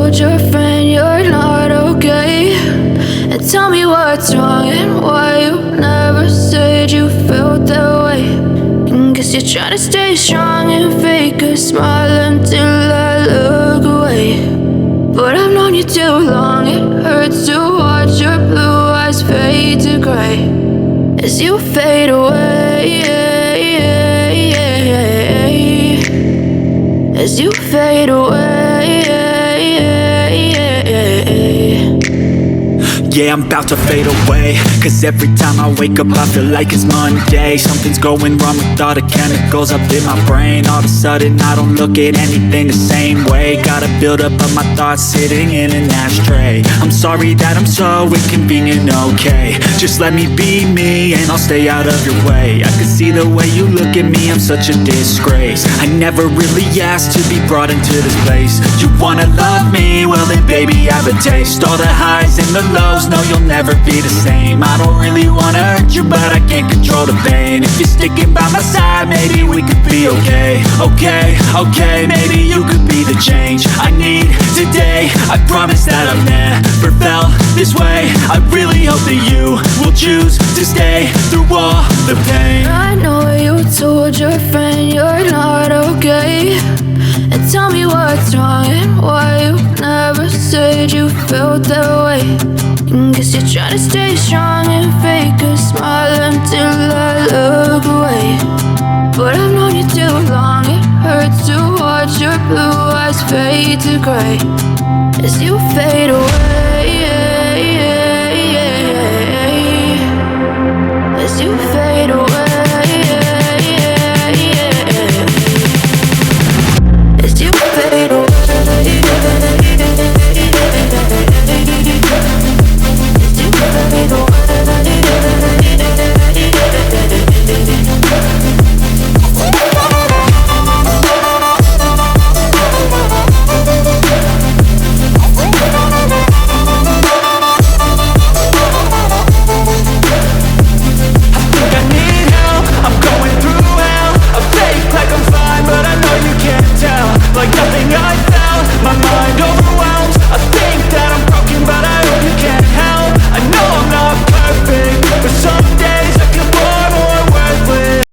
told your friend you're not okay? And tell me what's wrong and why you never said you felt that way. And guess you're trying to stay strong and fake a smile until I look away. But I've known you too long, it hurts to watch your blue eyes fade to gray as you fade away, as you fade away. Yeah, I'm about to fade away, cause every time I wake up I feel like it's Monday. Something's going wrong with all the chemicals up in my brain. All of a sudden I don't look at anything the same way. Gotta build up of my thoughts sitting in an ashtray. I'm sorry that I'm so inconvenient, okay? Just let me be me and I'll stay out of your way. I can see the way you look at me, I'm such a disgrace. I never really asked to be brought into this place. You wanna love me? Well then baby have a taste. All the highs and the lows, no you'll never be the same. I don't really wanna hurt you but I can't control the pain. If you're sticking by my side maybe we could be okay. Okay, maybe you could be the change I need today. I promise that I've never felt this way. I really hope that you will choose to stay through all the pain. I know you told your friend you're not okay. And tell me what's wrong and why you never said you felt that way. And guess you're trying to stay strong and fake a smile until I look away. But I've known you too long, it hurts to watch your blue eyes fade to gray as you fade away, as you fade away, as you fade away. Like nothing I've